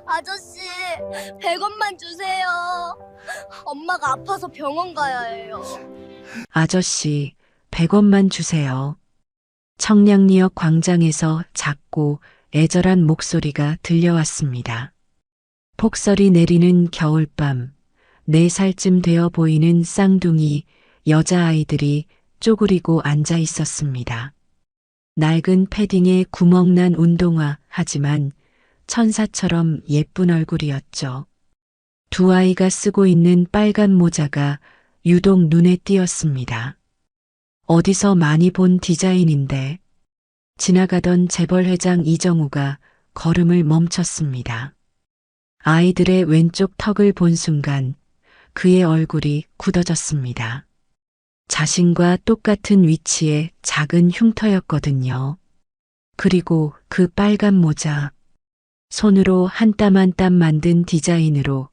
아저씨, 100원만 주세요. 엄마가 아파서 병원 가야 해요. 아저씨, 100원만 주세요. 청량리역 광장에서 작고 애절한 목소리가 들려왔습니다. 폭설이 내리는 겨울밤, 4살쯤 되어 보이는 쌍둥이 여자아이들이 쪼그리고 앉아 있었습니다. 낡은 패딩에 구멍난 운동화 하지만 천사처럼 예쁜 얼굴이었죠. 두 아이가 쓰고 있는 빨간 모자가 유독 눈에 띄었습니다. 어디서 많이 본 디자인인데 지나가던 재벌회장 이정우가 걸음을 멈췄습니다. 아이들의 왼쪽 턱을 본 순간 그의 얼굴이 굳어졌습니다. 자신과 똑같은 위치의 작은 흉터였거든요. 그리고 그 빨간 모자, 손으로 한 땀 한 땀 만든 디자인으로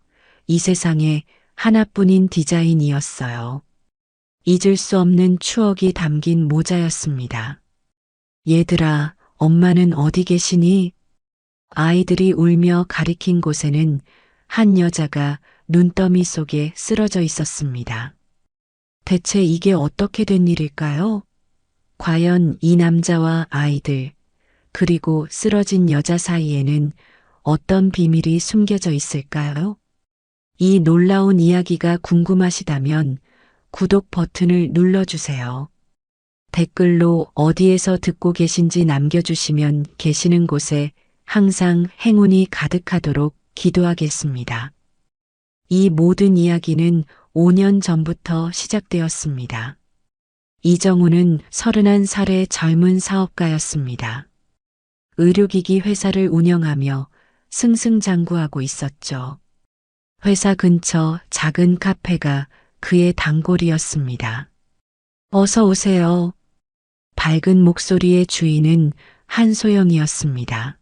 이 세상에 하나뿐인 디자인이었어요. 잊을 수 없는 추억이 담긴 모자였습니다. 얘들아, 엄마는 어디 계시니? 아이들이 울며 가리킨 곳에는 한 여자가 눈더미 속에 쓰러져 있었습니다. 대체 이게 어떻게 된 일일까요? 과연 이 남자와 아이들, 그리고 쓰러진 여자 사이에는 어떤 비밀이 숨겨져 있을까요? 이 놀라운 이야기가 궁금하시다면 구독 버튼을 눌러주세요. 댓글로 어디에서 듣고 계신지 남겨주시면 계시는 곳에 항상 행운이 가득하도록 기도하겠습니다. 이 모든 이야기는 5년 전부터 시작되었습니다. 이정우는 31살의 젊은 사업가였습니다. 의료기기 회사를 운영하며 승승장구하고 있었죠. 회사 근처 작은 카페가 그의 단골이었습니다. 어서 오세요. 밝은 목소리의 주인은 한소영이었습니다.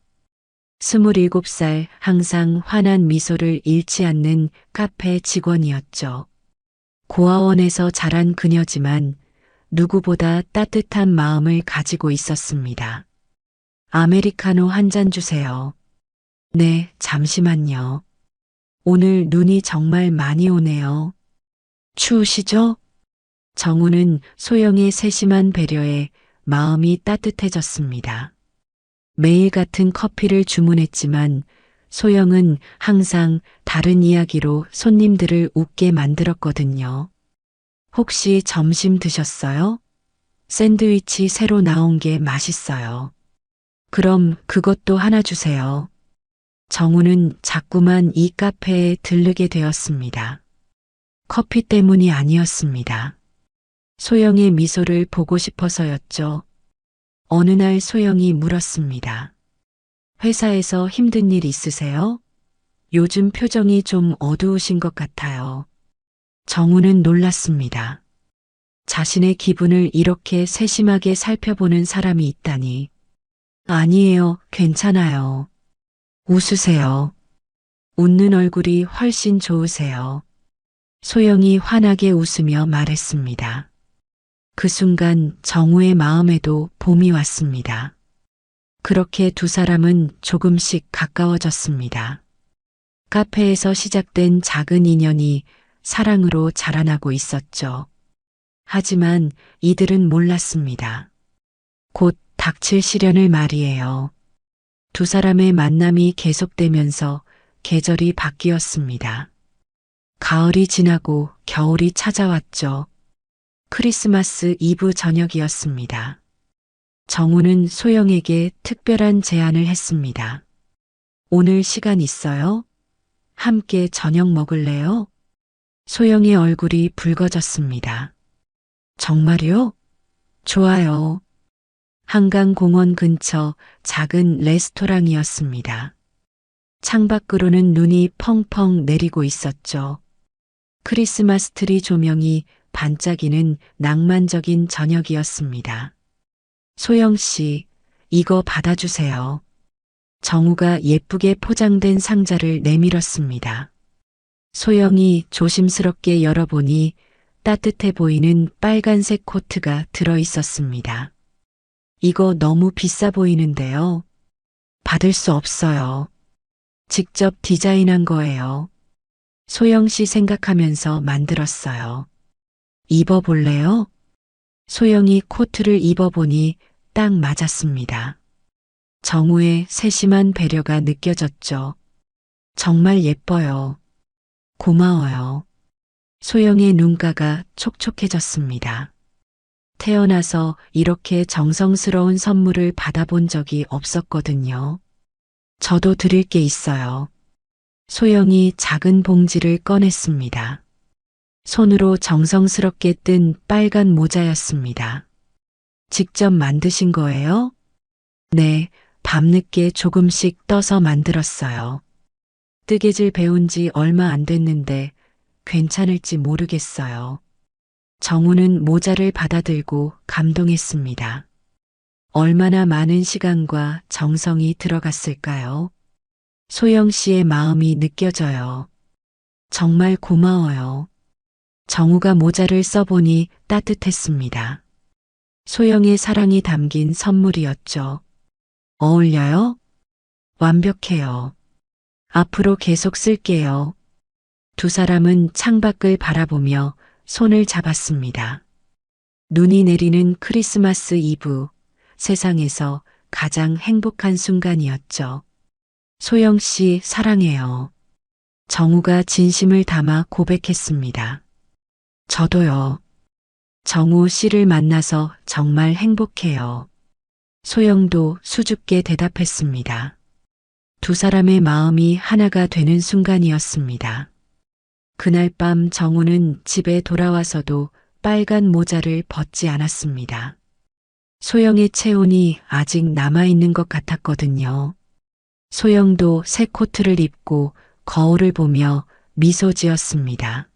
27살 항상 환한 미소를 잃지 않는 카페 직원이었죠. 고아원에서 자란 그녀지만 누구보다 따뜻한 마음을 가지고 있었습니다. 아메리카노 한 잔 주세요. 네, 잠시만요. 오늘 눈이 정말 많이 오네요. 추우시죠? 정우는 소영의 세심한 배려에 마음이 따뜻해졌습니다. 매일 같은 커피를 주문했지만 소영은 항상 다른 이야기로 손님들을 웃게 만들었거든요. 혹시 점심 드셨어요? 샌드위치 새로 나온 게 맛있어요. 그럼 그것도 하나 주세요. 정우는 자꾸만 이 카페에 들르게 되었습니다. 커피 때문이 아니었습니다. 소영의 미소를 보고 싶어서였죠. 어느 날 소영이 물었습니다. 회사에서 힘든 일 있으세요? 요즘 표정이 좀 어두우신 것 같아요. 정우는 놀랐습니다. 자신의 기분을 이렇게 세심하게 살펴보는 사람이 있다니. 아니에요, 괜찮아요. 웃으세요. 웃는 얼굴이 훨씬 좋으세요. 소영이 환하게 웃으며 말했습니다. 그 순간 정우의 마음에도 봄이 왔습니다. 그렇게 두 사람은 조금씩 가까워졌습니다. 카페에서 시작된 작은 인연이 사랑으로 자라나고 있었죠. 하지만 이들은 몰랐습니다. 곧 닥칠 시련을 말이에요. 두 사람의 만남이 계속되면서 계절이 바뀌었습니다. 가을이 지나고 겨울이 찾아왔죠. 크리스마스 이브 저녁이었습니다. 정우는 소영에게 특별한 제안을 했습니다. 오늘 시간 있어요? 함께 저녁 먹을래요? 소영의 얼굴이 붉어졌습니다. 정말요? 좋아요. 한강공원 근처 작은 레스토랑이었습니다. 창밖으로는 눈이 펑펑 내리고 있었죠. 크리스마스 트리 조명이 반짝이는 낭만적인 저녁이었습니다. 소영 씨, 이거 받아주세요. 정우가 예쁘게 포장된 상자를 내밀었습니다. 소영이 조심스럽게 열어보니 따뜻해 보이는 빨간색 코트가 들어 있었습니다. 이거 너무 비싸 보이는데요. 받을 수 없어요. 직접 디자인한 거예요. 소영 씨 생각하면서 만들었어요. 입어볼래요? 소영이 코트를 입어보니 딱 맞았습니다. 정우의 세심한 배려가 느껴졌죠. 정말 예뻐요. 고마워요. 소영의 눈가가 촉촉해졌습니다. 태어나서 이렇게 정성스러운 선물을 받아본 적이 없었거든요. 저도 드릴 게 있어요. 소영이 작은 봉지를 꺼냈습니다. 손으로 정성스럽게 뜬 빨간 모자였습니다. 직접 만드신 거예요? 네, 밤늦게 조금씩 떠서 만들었어요. 뜨개질 배운 지 얼마 안 됐는데 괜찮을지 모르겠어요. 정우는 모자를 받아들고 감동했습니다. 얼마나 많은 시간과 정성이 들어갔을까요? 소영 씨의 마음이 느껴져요. 정말 고마워요. 정우가 모자를 써보니 따뜻했습니다. 소영의 사랑이 담긴 선물이었죠. 어울려요? 완벽해요. 앞으로 계속 쓸게요. 두 사람은 창밖을 바라보며 손을 잡았습니다. 눈이 내리는 크리스마스 이브, 세상에서 가장 행복한 순간이었죠. 소영 씨 사랑해요. 정우가 진심을 담아 고백했습니다. 저도요. 정우 씨를 만나서 정말 행복해요. 소영도 수줍게 대답했습니다. 두 사람의 마음이 하나가 되는 순간이었습니다. 그날 밤 정우는 집에 돌아와서도 빨간 모자를 벗지 않았습니다. 소영의 체온이 아직 남아있는 것 같았거든요. 소영도 새 코트를 입고 거울을 보며 미소 지었습니다.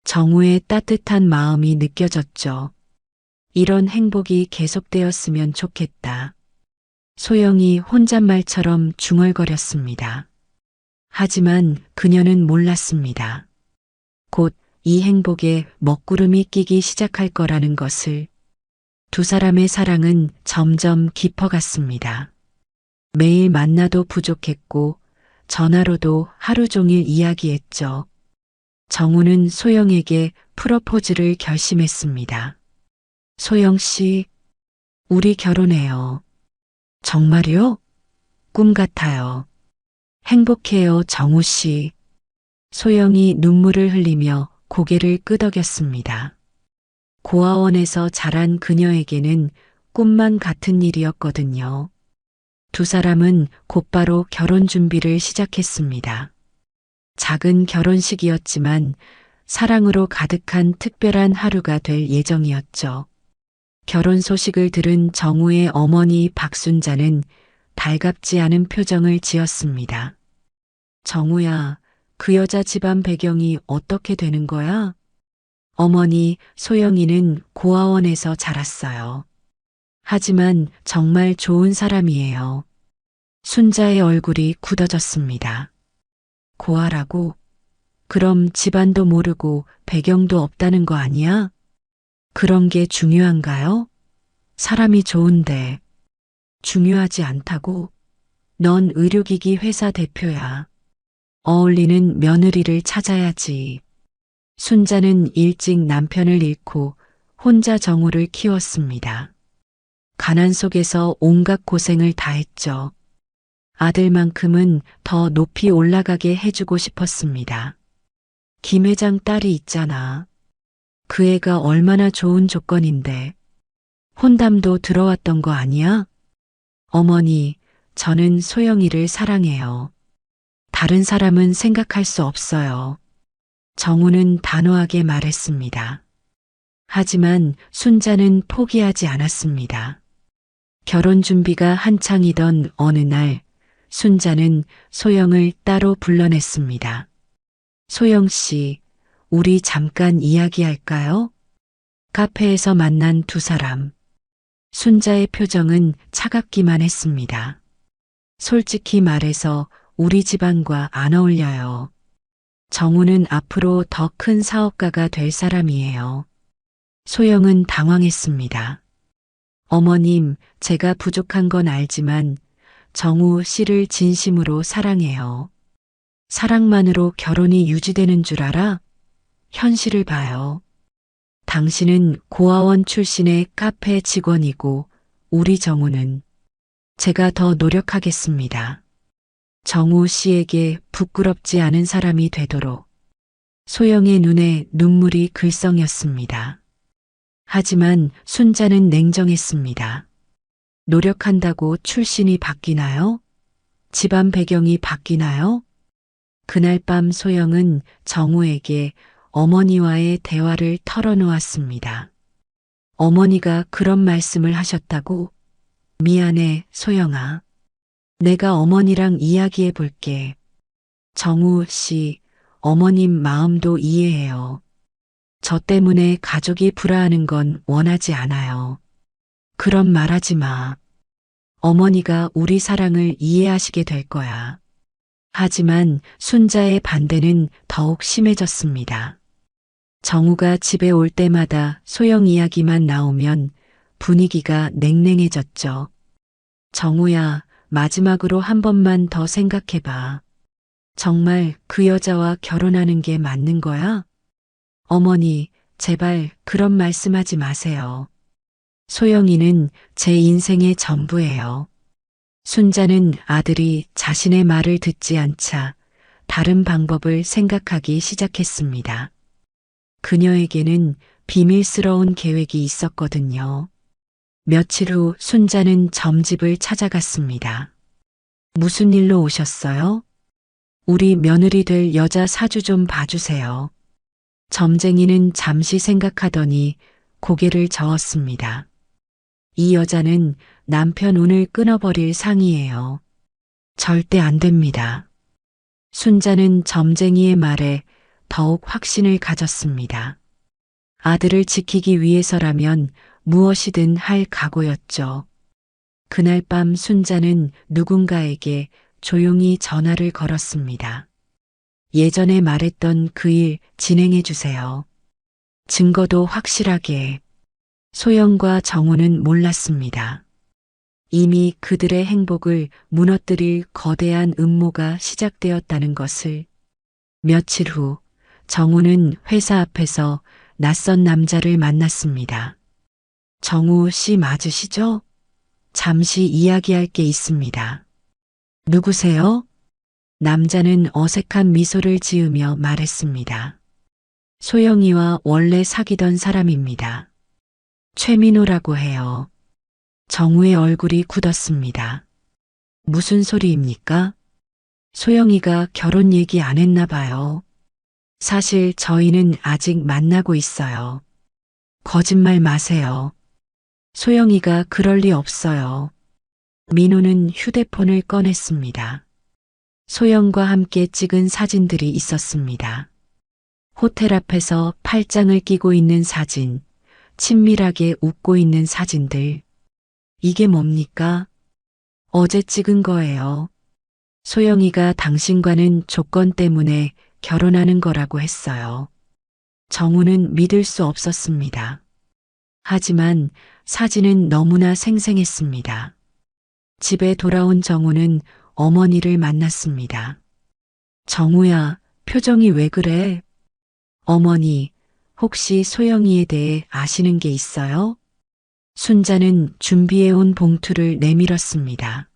정우의 따뜻한 마음이 느껴졌죠. 이런 행복이 계속되었으면 좋겠다. 소영이 혼잣말처럼 중얼거렸습니다. 하지만 그녀는 몰랐습니다. 곧 이 행복에 먹구름이 끼기 시작할 거라는 것을. 두 사람의 사랑은 점점 깊어갔습니다. 매일 만나도 부족했고 전화로도 하루 종일 이야기했죠. 정우는 소영에게 프로포즈를 결심했습니다. 소영 씨, 우리 결혼해요. 정말요? 꿈 같아요. 행복해요, 정우 씨. 소영이 눈물을 흘리며 고개를 끄덕였습니다. 고아원에서 자란 그녀에게는 꿈만 같은 일이었거든요. 두 사람은 곧바로 결혼 준비를 시작했습니다. 작은 결혼식이었지만 사랑으로 가득한 특별한 하루가 될 예정이었죠. 결혼 소식을 들은 정우의 어머니 박순자는 달갑지 않은 표정을 지었습니다. 정우야, 그 여자 집안 배경이 어떻게 되는 거야? 어머니 소영이는 고아원에서 자랐어요. 하지만 정말 좋은 사람이에요. 순자의 얼굴이 굳어졌습니다. 고아라고? 그럼 집안도 모르고 배경도 없다는 거 아니야? 그런 게 중요한가요? 사람이 좋은데. 중요하지 않다고? 넌 의료기기 회사 대표야. 어울리는 며느리를 찾아야지. 순자는 일찍 남편을 잃고 혼자 정우를 키웠습니다. 가난 속에서 온갖 고생을 다했죠. 아들만큼은 더 높이 올라가게 해주고 싶었습니다. 김 회장 딸이 있잖아. 그 애가 얼마나 좋은 조건인데. 혼담도 들어왔던 거 아니야? 어머니, 저는 소영이를 사랑해요. 다른 사람은 생각할 수 없어요. 정우는 단호하게 말했습니다. 하지만 순자는 포기하지 않았습니다. 결혼 준비가 한창이던 어느 날, 순자는 소영을 따로 불러냈습니다. 소영 씨, 우리 잠깐 이야기할까요? 카페에서 만난 두 사람. 순자의 표정은 차갑기만 했습니다. 솔직히 말해서 우리 집안과 안 어울려요. 정우는 앞으로 더 큰 사업가가 될 사람이에요. 소영은 당황했습니다. 어머님, 제가 부족한 건 알지만 정우 씨를 진심으로 사랑해요. 사랑만으로 결혼이 유지되는 줄 알아? 현실을 봐요. 당신은 고아원 출신의 카페 직원이고 우리 정우는 제가 더 노력하겠습니다. 정우 씨에게 부끄럽지 않은 사람이 되도록. 소영의 눈에 눈물이 글썽였습니다. 하지만 순자는 냉정했습니다. 노력한다고 출신이 바뀌나요? 집안 배경이 바뀌나요? 그날 밤 소영은 정우에게 어머니와의 대화를 털어놓았습니다. 어머니가 그런 말씀을 하셨다고? 미안해, 소영아. 내가 어머니랑 이야기해 볼게. 정우 씨, 어머님 마음도 이해해요. 저 때문에 가족이 불화하는 건 원하지 않아요. 그런 말하지 마. 어머니가 우리 사랑을 이해하시게 될 거야. 하지만 순자의 반대는 더욱 심해졌습니다. 정우가 집에 올 때마다 소영 이야기만 나오면 분위기가 냉랭해졌죠. 정우야, 마지막으로 한 번만 더 생각해봐. 정말 그 여자와 결혼하는 게 맞는 거야? 어머니, 제발 그런 말씀하지 마세요. 소영이는 제 인생의 전부예요. 순자는 아들이 자신의 말을 듣지 않자 다른 방법을 생각하기 시작했습니다. 그녀에게는 비밀스러운 계획이 있었거든요. 며칠 후 순자는 점집을 찾아갔습니다. 무슨 일로 오셨어요? 우리 며느리 될 여자 사주 좀 봐주세요. 점쟁이는 잠시 생각하더니 고개를 저었습니다. 이 여자는 남편 운을 끊어버릴 상이에요. 절대 안 됩니다. 순자는 점쟁이의 말에 더욱 확신을 가졌습니다. 아들을 지키기 위해서라면 무엇이든 할 각오였죠. 그날 밤 순자는 누군가에게 조용히 전화를 걸었습니다. 예전에 말했던 그 일 진행해 주세요. 증거도 확실하게. 소영과 정우는 몰랐습니다. 이미 그들의 행복을 무너뜨릴 거대한 음모가 시작되었다는 것을. 며칠 후 정우는 회사 앞에서 낯선 남자를 만났습니다. 정우 씨 맞으시죠? 잠시 이야기할 게 있습니다. 누구세요? 남자는 어색한 미소를 지으며 말했습니다. 소영이와 원래 사귀던 사람입니다. 최민호라고 해요. 정우의 얼굴이 굳었습니다. 무슨 소리입니까? 소영이가 결혼 얘기 안 했나 봐요. 사실 저희는 아직 만나고 있어요. 거짓말 마세요. 소영이가 그럴 리 없어요. 민호는 휴대폰을 꺼냈습니다. 소영과 함께 찍은 사진들이 있었습니다. 호텔 앞에서 팔짱을 끼고 있는 사진, 친밀하게 웃고 있는 사진들. 이게 뭡니까? 어제 찍은 거예요. 소영이가 당신과는 조건 때문에 결혼하는 거라고 했어요. 정우는 믿을 수 없었습니다. 하지만 사진은 너무나 생생했습니다. 집에 돌아온 정우는 어머니를 만났습니다. 정우야, 표정이 왜 그래? 어머니, 혹시 소영이에 대해 아시는 게 있어요? 순자는 준비해온 봉투를 내밀었습니다.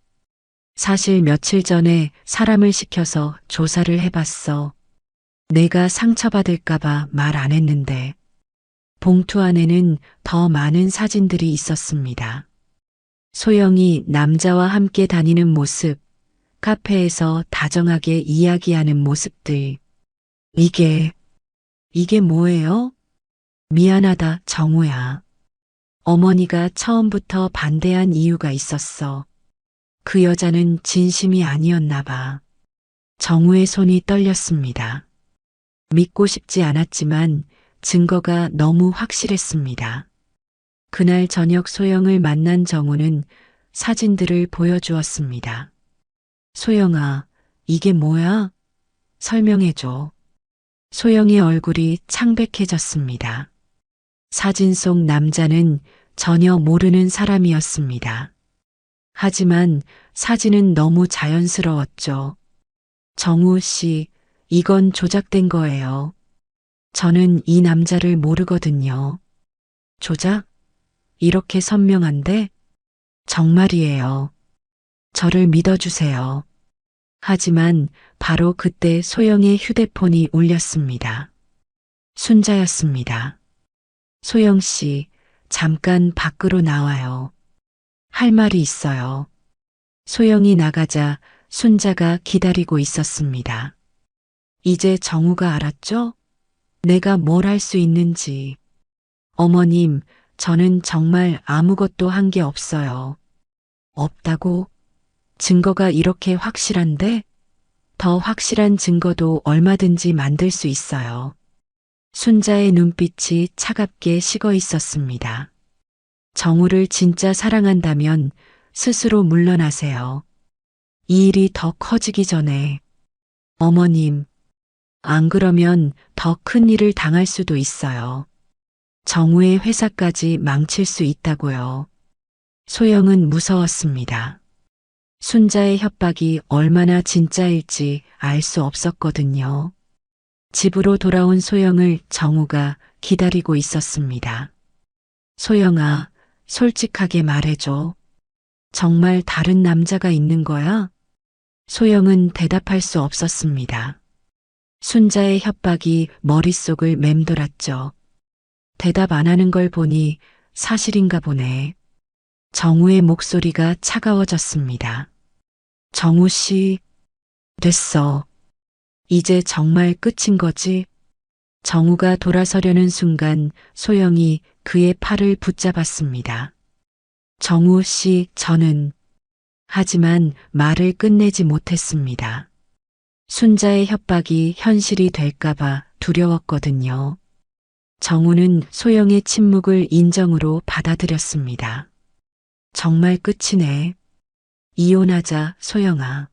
사실 며칠 전에 사람을 시켜서 조사를 해봤어. 내가 상처받을까봐 말 안 했는데. 봉투 안에는 더 많은 사진들이 있었습니다. 소영이 남자와 함께 다니는 모습, 카페에서 다정하게 이야기하는 모습들. 이게 뭐예요? 미안하다, 정우야. 어머니가 처음부터 반대한 이유가 있었어. 그 여자는 진심이 아니었나 봐. 정우의 손이 떨렸습니다. 믿고 싶지 않았지만 증거가 너무 확실했습니다. 그날 저녁 소영을 만난 정우는 사진들을 보여주었습니다. 소영아, 이게 뭐야? 설명해줘. 소영의 얼굴이 창백해졌습니다. 사진 속 남자는 전혀 모르는 사람이었습니다. 하지만 사진은 너무 자연스러웠죠. 정우 씨, 이건 조작된 거예요. 저는 이 남자를 모르거든요. 조작? 이렇게 선명한데? 정말이에요. 저를 믿어주세요. 하지만 바로 그때 소영의 휴대폰이 울렸습니다. 순자였습니다. 소영 씨, 잠깐 밖으로 나와요. 할 말이 있어요. 소영이 나가자 순자가 기다리고 있었습니다. 이제 정우가 알았죠? 내가 뭘 할 수 있는지. 어머님, 저는 정말 아무것도 한 게 없어요. 없다고? 증거가 이렇게 확실한데? 더 확실한 증거도 얼마든지 만들 수 있어요. 순자의 눈빛이 차갑게 식어 있었습니다. 정우를 진짜 사랑한다면 스스로 물러나세요. 이 일이 더 커지기 전에. 어머님, 안 그러면 더 큰 일을 당할 수도 있어요. 정우의 회사까지 망칠 수 있다고요. 소영은 무서웠습니다. 순자의 협박이 얼마나 진짜일지 알 수 없었거든요. 집으로 돌아온 소영을 정우가 기다리고 있었습니다. 소영아, 솔직하게 말해줘. 정말 다른 남자가 있는 거야? 소영은 대답할 수 없었습니다. 순자의 협박이 머릿속을 맴돌았죠. 대답 안 하는 걸 보니 사실인가 보네. 정우의 목소리가 차가워졌습니다. 정우 씨, 됐어. 이제 정말 끝인 거지? 정우가 돌아서려는 순간 소영이 그의 팔을 붙잡았습니다. 정우 씨, 저는... 하지만 말을 끝내지 못했습니다. 순자의 협박이 현실이 될까봐 두려웠거든요. 정우는 소영의 침묵을 인정으로 받아들였습니다. 정말 끝이네. 이혼하자, 소영아.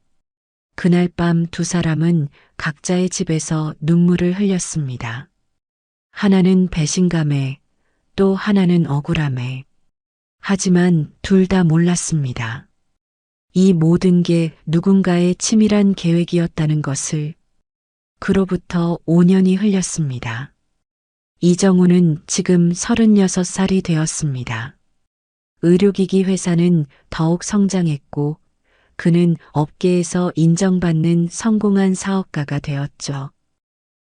그날 밤 두 사람은 각자의 집에서 눈물을 흘렸습니다. 하나는 배신감에, 또 하나는 억울함에. 하지만 둘 다 몰랐습니다. 이 모든 게 누군가의 치밀한 계획이었다는 것을. 그로부터 5년이 흘렸습니다. 이정우는 지금 36살이 되었습니다. 의료기기 회사는 더욱 성장했고 그는 업계에서 인정받는 성공한 사업가가 되었죠.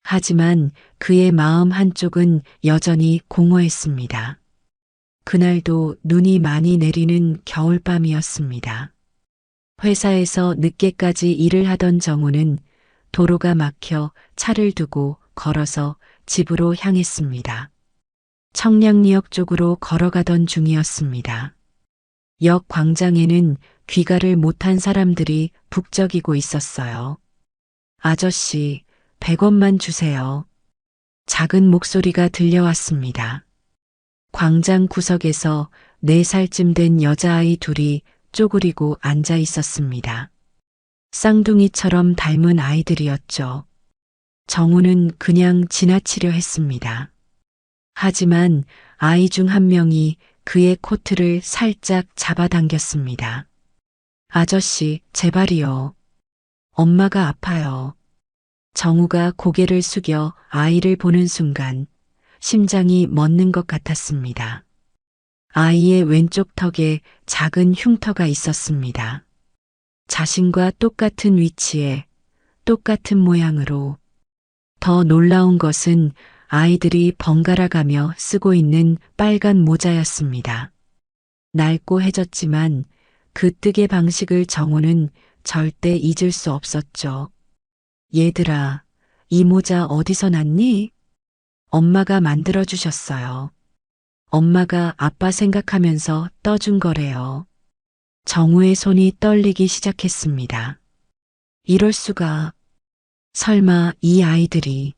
하지만 그의 마음 한쪽은 여전히 공허했습니다. 그날도 눈이 많이 내리는 겨울밤이었습니다. 회사에서 늦게까지 일을 하던 정우는 도로가 막혀 차를 두고 걸어서 집으로 향했습니다. 청량리역 쪽으로 걸어가던 중이었습니다. 역 광장에는 귀가를 못한 사람들이 북적이고 있었어요. 아저씨, 100원만 주세요. 작은 목소리가 들려왔습니다. 광장 구석에서 4살쯤 된 여자아이 둘이 쪼그리고 앉아 있었습니다. 쌍둥이처럼 닮은 아이들이었죠. 정우는 그냥 지나치려 했습니다. 하지만 아이 중 한 명이 그의 코트를 살짝 잡아당겼습니다. 아저씨, 제발이요. 엄마가 아파요. 정우가 고개를 숙여 아이를 보는 순간 심장이 멎는 것 같았습니다. 아이의 왼쪽 턱에 작은 흉터가 있었습니다. 자신과 똑같은 위치에 똑같은 모양으로. 더 놀라운 것은 아이들이 번갈아 가며 쓰고 있는 빨간 모자였습니다. 낡고 해졌지만 그 뜨개 방식을 정우는 절대 잊을 수 없었죠. 얘들아, 이 모자 어디서 났니? 엄마가 만들어 주셨어요. 엄마가 아빠 생각하면서 떠준 거래요. 정우의 손이 떨리기 시작했습니다. 이럴 수가. 설마 이 아이들이.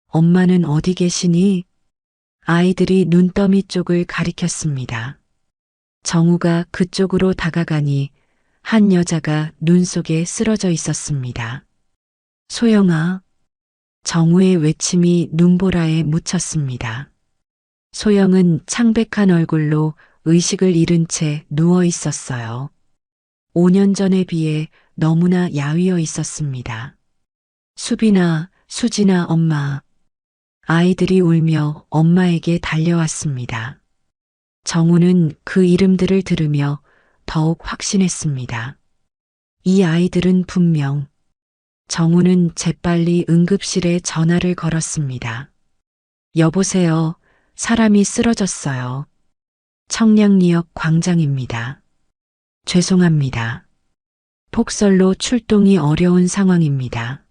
엄마는 어디 계시니? 아이들이 눈더미 쪽을 가리켰습니다. 정우가 그쪽으로 다가가니 한 여자가 눈 속에 쓰러져 있었습니다. 소영아. 정우의 외침이 눈보라에 묻혔습니다. 소영은 창백한 얼굴로 의식을 잃은 채 누워 있었어요. 5년 전에 비해 너무나 야위어 있었습니다. 수빈아, 수진아, 엄마. 아이들이 울며 엄마에게 달려왔습니다. 정우는 그 이름들을 들으며 더욱 확신했습니다. 이 아이들은 분명. 정우는 재빨리 응급실에 전화를 걸었습니다. 여보세요. 사람이 쓰러졌어요. 청량리역 광장입니다. 죄송합니다. 폭설로 출동이 어려운 상황입니다.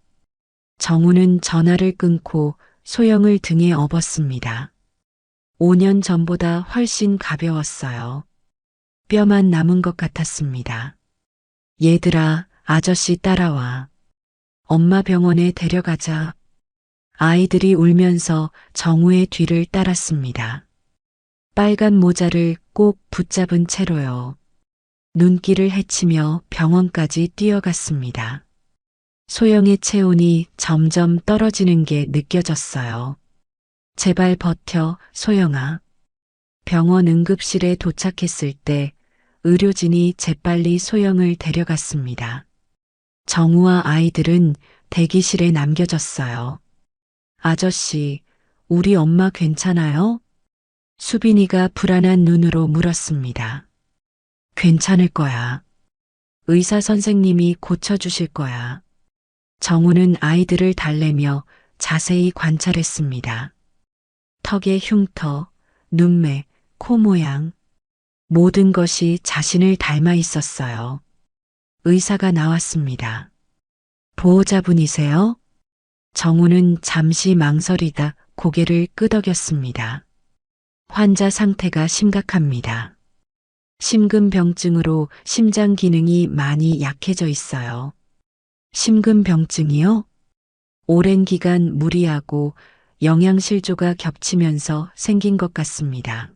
정우는 전화를 끊고 소영을 등에 업었습니다. 5년 전보다 훨씬 가벼웠어요. 뼈만 남은 것 같았습니다. 얘들아, 아저씨 따라와. 엄마 병원에 데려가자. 아이들이 울면서 정우의 뒤를 따랐습니다. 빨간 모자를 꼭 붙잡은 채로요. 눈길을 헤치며 병원까지 뛰어갔습니다. 소영의 체온이 점점 떨어지는 게 느껴졌어요. 제발 버텨, 소영아. 병원 응급실에 도착했을 때 의료진이 재빨리 소영을 데려갔습니다. 정우와 아이들은 대기실에 남겨졌어요. 아저씨, 우리 엄마 괜찮아요? 수빈이가 불안한 눈으로 물었습니다. 괜찮을 거야. 의사 선생님이 고쳐주실 거야. 정우는 아이들을 달래며 자세히 관찰했습니다. 턱의 흉터, 눈매, 코 모양, 모든 것이 자신을 닮아 있었어요. 의사가 나왔습니다. 보호자분이세요? 정우는 잠시 망설이다 고개를 끄덕였습니다. 환자 상태가 심각합니다. 심근병증으로 심장 기능이 많이 약해져 있어요. 심근병증이요? 오랜 기간 무리하고 영양실조가 겹치면서 생긴 것 같습니다.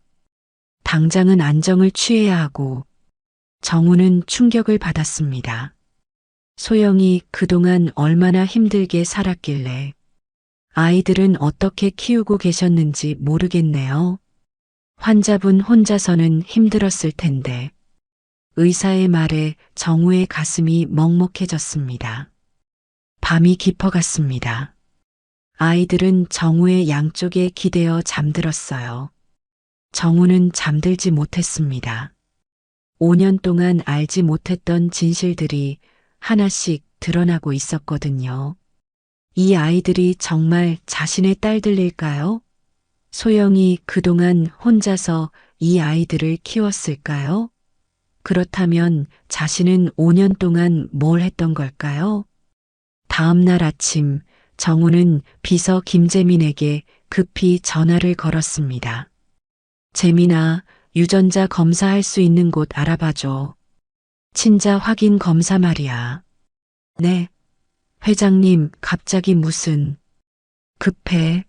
당장은 안정을 취해야 하고. 정우는 충격을 받았습니다. 소영이 그동안 얼마나 힘들게 살았길래 아이들은 어떻게 키우고 계셨는지 모르겠네요. 환자분 혼자서는 힘들었을 텐데. 의사의 말에 정우의 가슴이 먹먹해졌습니다. 밤이 깊어갔습니다. 아이들은 정우의 양쪽에 기대어 잠들었어요. 정우는 잠들지 못했습니다. 5년 동안 알지 못했던 진실들이 하나씩 드러나고 있었거든요. 이 아이들이 정말 자신의 딸들일까요? 소영이 그동안 혼자서 이 아이들을 키웠을까요? 그렇다면 자신은 5년 동안 뭘 했던 걸까요? 다음 날 아침 정우는 비서 김재민에게 급히 전화를 걸었습니다. 재민아, 유전자 검사할 수 있는 곳 알아봐줘. 친자 확인 검사 말이야. 네. 회장님, 갑자기 무슨. 급해.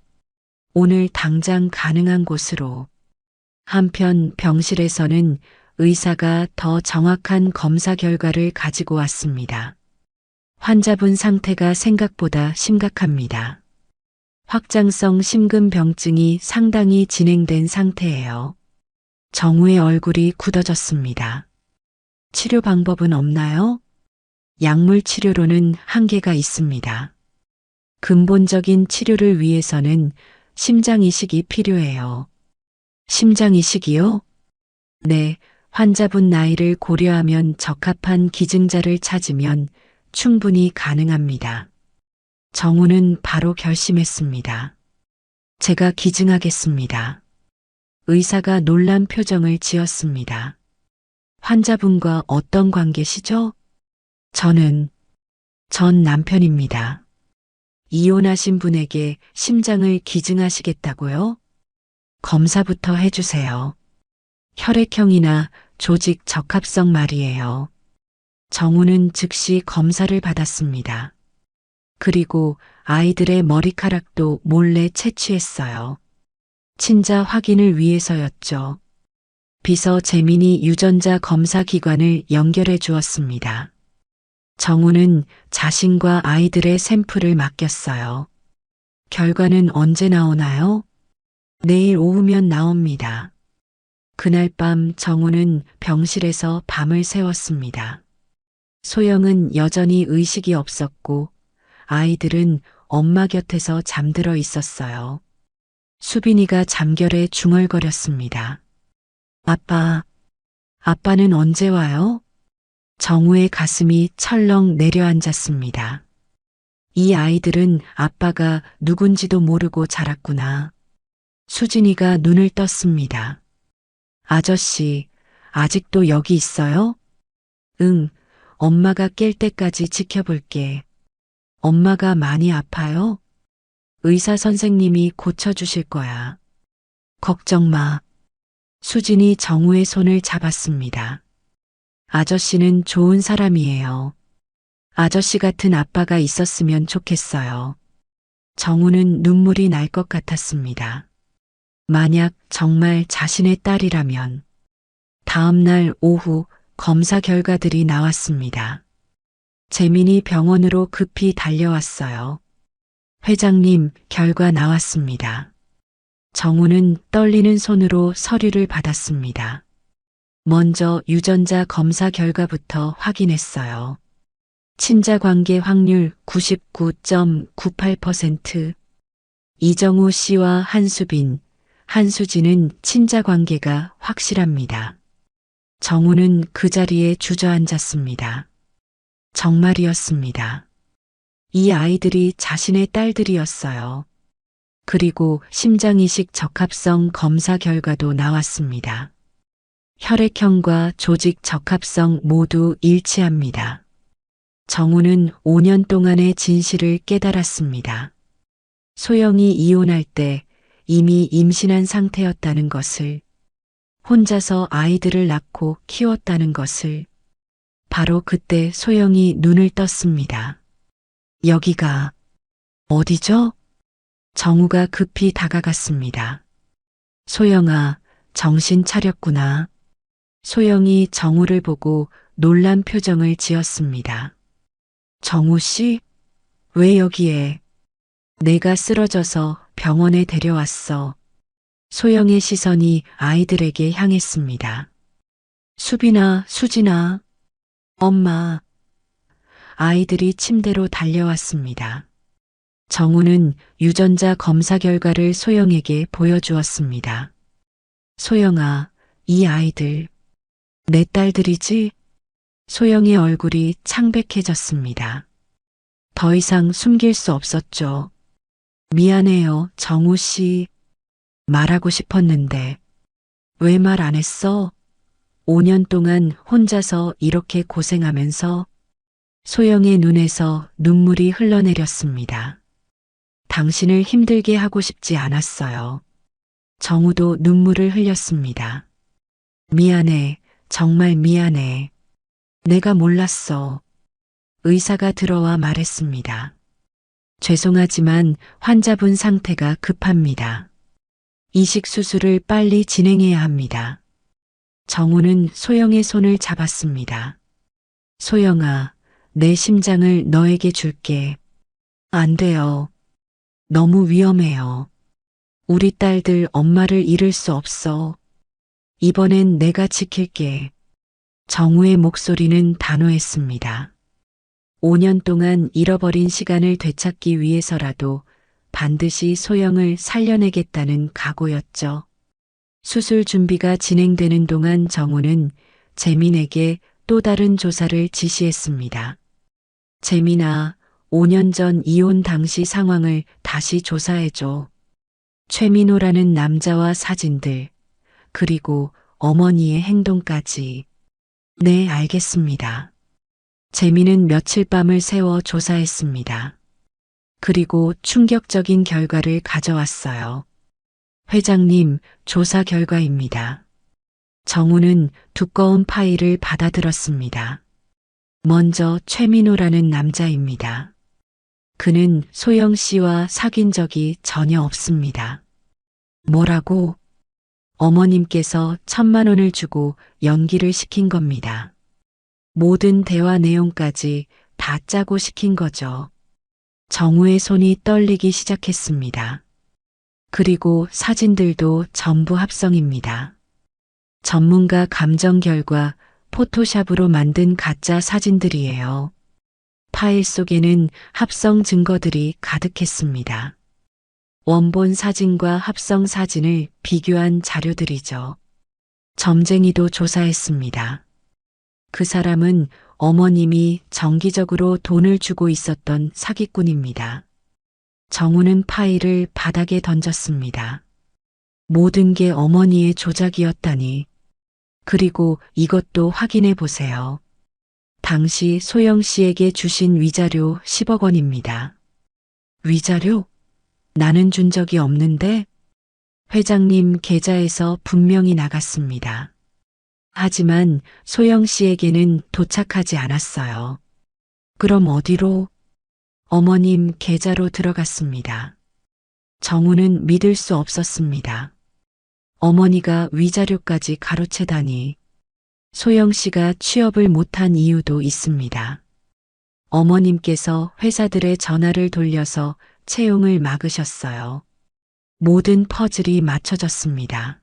오늘 당장 가능한 곳으로. 한편 병실에서는 의사가 더 정확한 검사 결과를 가지고 왔습니다. 환자분 상태가 생각보다 심각합니다. 확장성 심근병증이 상당히 진행된 상태예요. 정우의 얼굴이 굳어졌습니다. 치료 방법은 없나요? 약물 치료로는 한계가 있습니다. 근본적인 치료를 위해서는 심장 이식이 필요해요. 심장 이식이요? 네, 환자분 나이를 고려하면 적합한 기증자를 찾으면 충분히 가능합니다. 정우는 바로 결심했습니다. 제가 기증하겠습니다. 의사가 놀란 표정을 지었습니다. 환자분과 어떤 관계시죠? 전 남편입니다. 이혼하신 분에게 심장을 기증하시겠다고요? 검사부터 해주세요. 혈액형이나 조직 적합성 말이에요. 정우는 즉시 검사를 받았습니다. 그리고 아이들의 머리카락도 몰래 채취했어요. 친자 확인을 위해서였죠. 비서 재민이 유전자 검사 기관을 연결해 주었습니다. 정우는 자신과 아이들의 샘플을 맡겼어요. 결과는 언제 나오나요? 내일 오후면 나옵니다. 그날 밤 정우는 병실에서 밤을 새웠습니다. 소영은 여전히 의식이 없었고 아이들은 엄마 곁에서 잠들어 있었어요. 수빈이가 잠결에 중얼거렸습니다. 아빠, 아빠는 언제 와요? 정우의 가슴이 철렁 내려앉았습니다. 이 아이들은 아빠가 누군지도 모르고 자랐구나. 수진이가 눈을 떴습니다. 아저씨, 아직도 여기 있어요? 응, 엄마가 깰 때까지 지켜볼게. 엄마가 많이 아파요? 의사 선생님이 고쳐주실 거야. 걱정 마. 수진이 정우의 손을 잡았습니다. 아저씨는 좋은 사람이에요. 아저씨 같은 아빠가 있었으면 좋겠어요. 정우는 눈물이 날 것 같았습니다. 만약 정말 자신의 딸이라면. 다음 날 오후 검사 결과들이 나왔습니다. 재민이 병원으로 급히 달려왔어요. 회장님, 결과 나왔습니다. 정우는 떨리는 손으로 서류를 받았습니다. 먼저 유전자 검사 결과부터 확인했어요. 친자 관계 확률 99.98%. 이정우 씨와 한수빈, 한수진은 친자 관계가 확실합니다. 정우는 그 자리에 주저앉았습니다. 정말이었습니다. 이 아이들이 자신의 딸들이었어요. 그리고 심장이식 적합성 검사 결과도 나왔습니다. 혈액형과 조직 적합성 모두 일치합니다. 정우는 5년 동안의 진실을 깨달았습니다. 소영이 이혼할 때 이미 임신한 상태였다는 것을, 혼자서 아이들을 낳고 키웠다는 것을. 바로 그때 소영이 눈을 떴습니다. 여기가 어디죠? 정우가 급히 다가갔습니다. 소영아, 정신 차렸구나. 소영이 정우를 보고 놀란 표정을 지었습니다. 정우 씨? 왜 여기에? 내가 쓰러져서 병원에 데려왔어. 소영의 시선이 아이들에게 향했습니다. 수빈아, 수진아. 엄마. 아이들이 침대로 달려왔습니다. 정우는 유전자 검사 결과를 소영에게 보여주었습니다. 소영아, 이 아이들. 내 딸들이지? 소영의 얼굴이 창백해졌습니다. 더 이상 숨길 수 없었죠. 미안해요, 정우 씨. 말하고 싶었는데. 왜 말 안 했어? 5년 동안 혼자서 이렇게 고생하면서. 소영의 눈에서 눈물이 흘러내렸습니다. 당신을 힘들게 하고 싶지 않았어요. 정우도 눈물을 흘렸습니다. 미안해, 정말 미안해. 내가 몰랐어. 의사가 들어와 말했습니다. 죄송하지만 환자분 상태가 급합니다. 이식 수술을 빨리 진행해야 합니다. 정우는 소영의 손을 잡았습니다. 소영아, 내 심장을 너에게 줄게. 안 돼요. 너무 위험해요. 우리 딸들 엄마를 잃을 수 없어. 이번엔 내가 지킬게. 정우의 목소리는 단호했습니다. 5년 동안 잃어버린 시간을 되찾기 위해서라도 반드시 소영을 살려내겠다는 각오였죠. 수술 준비가 진행되는 동안 정우는 재민에게 또 다른 조사를 지시했습니다. 재민아, 5년 전 이혼 당시 상황을 다시 조사해줘. 최민호라는 남자와 사진들, 그리고 어머니의 행동까지. 네, 알겠습니다. 재민은 며칠 밤을 새워 조사했습니다. 그리고 충격적인 결과를 가져왔어요. 회장님, 조사 결과입니다. 정우는 두꺼운 파일을 받아들었습니다. 먼저 최민호라는 남자입니다. 그는 소영 씨와 사귄 적이 전혀 없습니다. 뭐라고? 어머님께서 1,000만 원을 주고 연기를 시킨 겁니다. 모든 대화 내용까지 다 짜고 시킨 거죠. 정우의 손이 떨리기 시작했습니다. 그리고 사진들도 전부 합성입니다. 전문가 감정 결과 포토샵으로 만든 가짜 사진들이에요. 파일 속에는 합성 증거들이 가득했습니다. 원본 사진과 합성 사진을 비교한 자료들이죠. 점쟁이도 조사했습니다. 그 사람은 어머님이 정기적으로 돈을 주고 있었던 사기꾼입니다. 정우는 파일을 바닥에 던졌습니다. 모든 게 어머니의 조작이었다니. 그리고 이것도 확인해 보세요. 당시 소영 씨에게 주신 위자료 10억 원입니다. 위자료? 나는 준 적이 없는데? 회장님 계좌에서 분명히 나갔습니다. 하지만 소영 씨에게는 도착하지 않았어요. 그럼 어디로? 어머님 계좌로 들어갔습니다. 정우는 믿을 수 없었습니다. 어머니가 위자료까지 가로채다니. 소영 씨가 취업을 못한 이유도 있습니다. 어머님께서 회사들의 전화를 돌려서 채용을 막으셨어요. 모든 퍼즐이 맞춰졌습니다.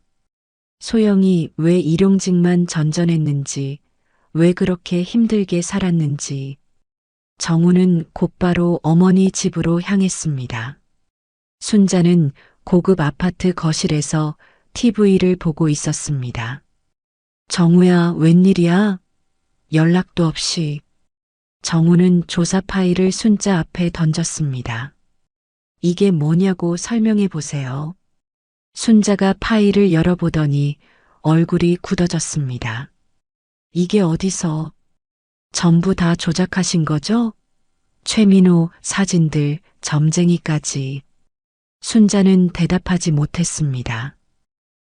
소영이 왜 일용직만 전전했는지, 왜 그렇게 힘들게 살았는지. 정우는 곧바로 어머니 집으로 향했습니다. 순자는 고급 아파트 거실에서 TV를 보고 있었습니다. 정우야, 웬일이야? 연락도 없이. 정우는 조사 파일을 순자 앞에 던졌습니다. 이게 뭐냐고 설명해 보세요. 순자가 파일을 열어보더니 얼굴이 굳어졌습니다. 이게 어디서? 전부 다 조작하신 거죠? 최민호, 사진들, 점쟁이까지. 순자는 대답하지 못했습니다.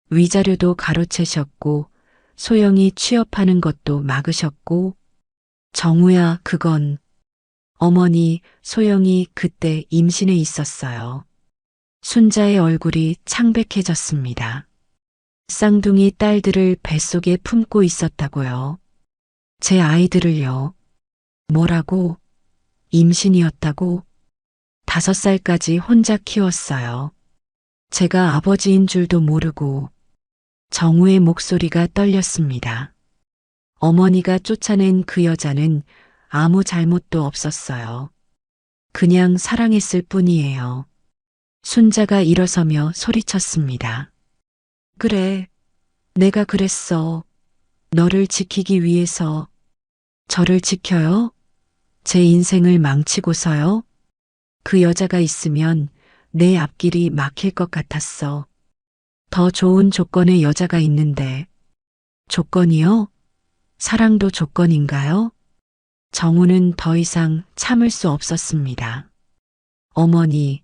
위자료도 가로채셨고, 소영이 취업하는 것도 막으셨고, 정우야, 그건. 어머니, 소영이 그때 임신해 있었어요. 순자의 얼굴이 창백해졌습니다. 쌍둥이 딸들을 뱃속에 품고 있었다고요. 제 아이들을요. 뭐라고? 임신이었다고? 5살까지 혼자 키웠어요. 제가 아버지인 줄도 모르고. 정우의 목소리가 떨렸습니다. 어머니가 쫓아낸 그 여자는 아무 잘못도 없었어요. 그냥 사랑했을 뿐이에요. 순자가 일어서며 소리쳤습니다. 그래, 내가 그랬어. 너를 지키기 위해서. 저를 지켜요? 제 인생을 망치고서요? 그 여자가 있으면 내 앞길이 막힐 것 같았어. 더 좋은 조건의 여자가 있는데. 조건이요? 사랑도 조건인가요? 정우는 더 이상 참을 수 없었습니다. 어머니,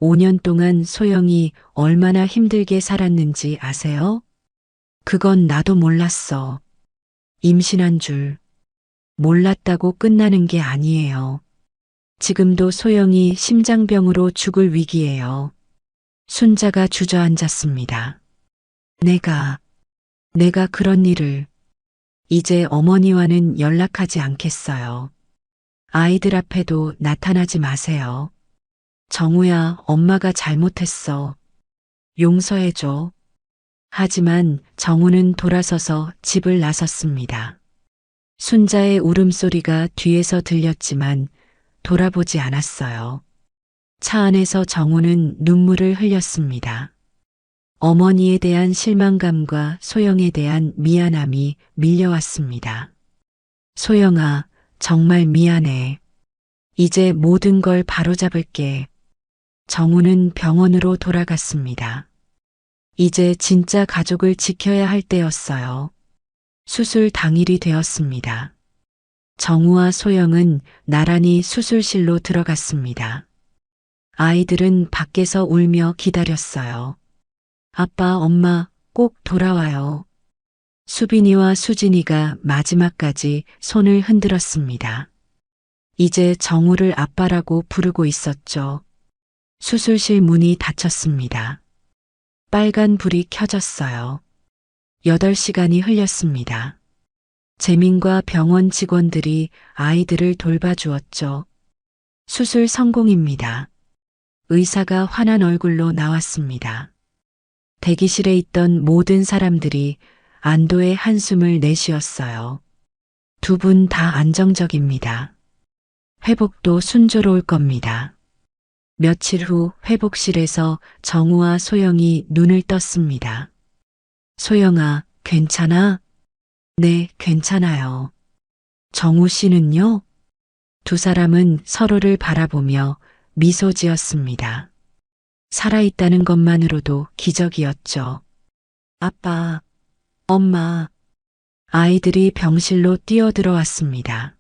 5년 동안 소영이 얼마나 힘들게 살았는지 아세요? 그건 나도 몰랐어. 임신한 줄. 몰랐다고 끝나는 게 아니에요. 지금도 소영이 심장병으로 죽을 위기예요. 순자가 주저앉았습니다. 내가 그런 일을. 이제 어머니와는 연락하지 않겠어요. 아이들 앞에도 나타나지 마세요. 정우야, 엄마가 잘못했어. 용서해줘. 하지만 정우는 돌아서서 집을 나섰습니다. 순자의 울음소리가 뒤에서 들렸지만 돌아보지 않았어요. 차 안에서 정우는 눈물을 흘렸습니다. 어머니에 대한 실망감과 소영에 대한 미안함이 밀려왔습니다. 소영아, 정말 미안해. 이제 모든 걸 바로잡을게. 정우는 병원으로 돌아갔습니다. 이제 진짜 가족을 지켜야 할 때였어요. 수술 당일이 되었습니다. 정우와 소영은 나란히 수술실로 들어갔습니다. 아이들은 밖에서 울며 기다렸어요. 아빠, 엄마, 꼭 돌아와요. 수빈이와 수진이가 마지막까지 손을 흔들었습니다. 이제 정우를 아빠라고 부르고 있었죠. 수술실 문이 닫혔습니다. 빨간 불이 켜졌어요. 8시간이 흘렸습니다. 재민과 병원 직원들이 아이들을 돌봐주었죠. 수술 성공입니다. 의사가 환한 얼굴로 나왔습니다. 대기실에 있던 모든 사람들이 안도의 한숨을 내쉬었어요. 두 분 다 안정적입니다. 회복도 순조로울 겁니다. 며칠 후 회복실에서 정우와 소영이 눈을 떴습니다. 소영아, 괜찮아? 네, 괜찮아요. 정우 씨는요? 두 사람은 서로를 바라보며 미소 지었습니다. 살아있다는 것만으로도 기적이었죠. 아빠, 엄마, 아이들이 병실로 뛰어들어왔습니다.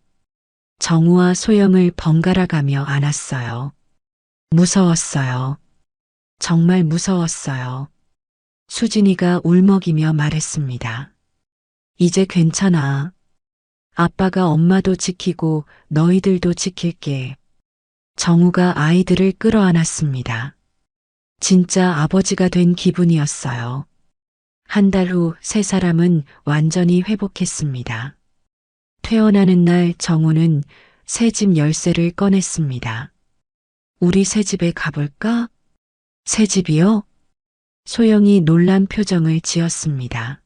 정우와 소영을 번갈아 가며 안았어요. 무서웠어요. 정말 무서웠어요. 수진이가 울먹이며 말했습니다. 이제 괜찮아. 아빠가 엄마도 지키고 너희들도 지킬게. 정우가 아이들을 끌어안았습니다. 진짜 아버지가 된 기분이었어요. 한 달 후 세 사람은 완전히 회복했습니다. 퇴원하는 날 정우는 새 집 열쇠를 꺼냈습니다. 우리 새 집에 가볼까? 새 집이요? 소영이 놀란 표정을 지었습니다.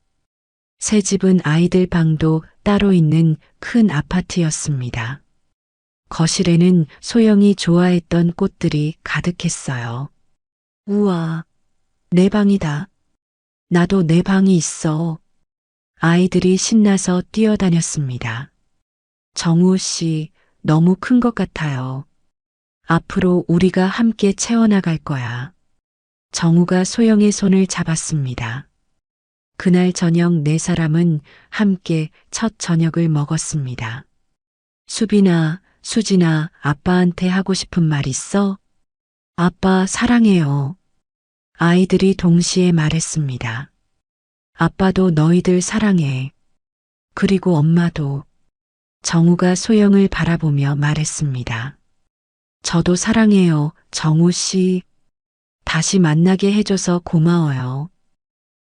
새 집은 아이들 방도 따로 있는 큰 아파트였습니다. 거실에는 소영이 좋아했던 꽃들이 가득했어요. 우와, 내 방이다. 나도 내 방이 있어. 아이들이 신나서 뛰어다녔습니다. 정우 씨, 너무 큰 것 같아요. 앞으로 우리가 함께 채워나갈 거야. 정우가 소영의 손을 잡았습니다. 그날 저녁 네 사람은 함께 첫 저녁을 먹었습니다. 수빈아, 수진아, 아빠한테 하고 싶은 말 있어? 아빠 사랑해요. 아이들이 동시에 말했습니다. 아빠도 너희들 사랑해. 그리고 엄마도. 정우가 소영을 바라보며 말했습니다. 저도 사랑해요, 정우 씨. 다시 만나게 해줘서 고마워요.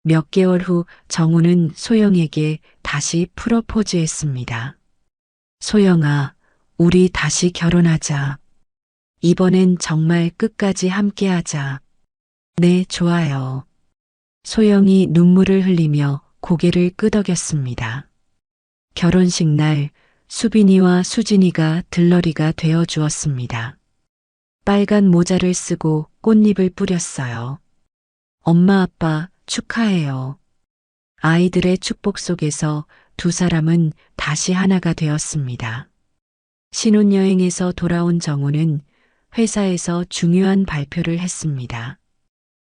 몇 개월 후 정우는 소영에게 다시 프로포즈했습니다. 소영아, 우리 다시 결혼하자. 이번엔 정말 끝까지 함께하자. 네, 좋아요. 소영이 눈물을 흘리며 고개를 끄덕였습니다. 결혼식 날 수빈이와 수진이가 들러리가 되어 주었습니다. 빨간 모자를 쓰고 꽃잎을 뿌렸어요. 엄마 아빠 축하해요. 아이들의 축복 속에서 두 사람은 다시 하나가 되었습니다. 신혼여행에서 돌아온 정우는 회사에서 중요한 발표를 했습니다.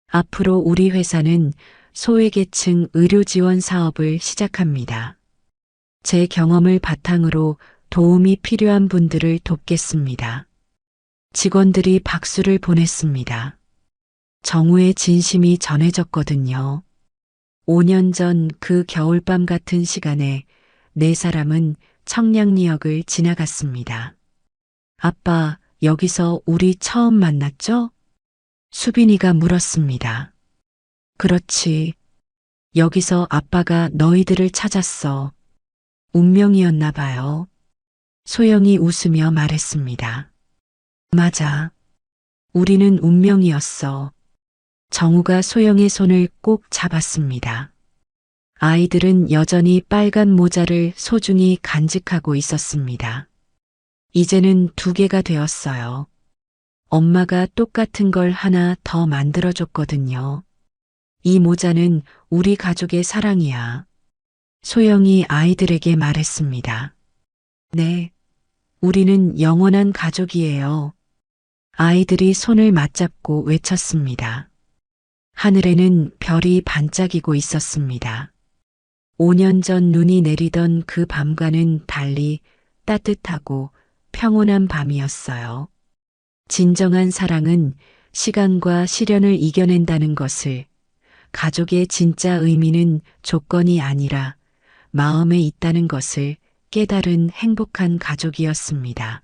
앞으로 우리 회사는 소외계층 의료 지원 사업을 시작합니다. 제 경험을 바탕으로 도움이 필요한 분들을 돕겠습니다. 직원들이 박수를 보냈습니다. 정우의 진심이 전해졌거든요. 5년 전 그 겨울밤 같은 시간에 네 사람은 청량리역을 지나갔습니다. 아빠, 여기서 우리 처음 만났죠? 수빈이가 물었습니다. 그렇지. 여기서 아빠가 너희들을 찾았어. 운명이었나 봐요. 소영이 웃으며 말했습니다. 맞아. 우리는 운명이었어. 정우가 소영의 손을 꼭 잡았습니다. 아이들은 여전히 빨간 모자를 소중히 간직하고 있었습니다. 이제는 두 개가 되었어요. 엄마가 똑같은 걸 하나 더 만들어줬거든요. 이 모자는 우리 가족의 사랑이야. 소영이 아이들에게 말했습니다. 네, 우리는 영원한 가족이에요. 아이들이 손을 맞잡고 외쳤습니다. 하늘에는 별이 반짝이고 있었습니다. 5년 전 눈이 내리던 그 밤과는 달리 따뜻하고 평온한 밤이었어요. 진정한 사랑은 시간과 시련을 이겨낸다는 것을, 가족의 진짜 의미는 조건이 아니라 마음에 있다는 것을 깨달은 행복한 가족이었습니다.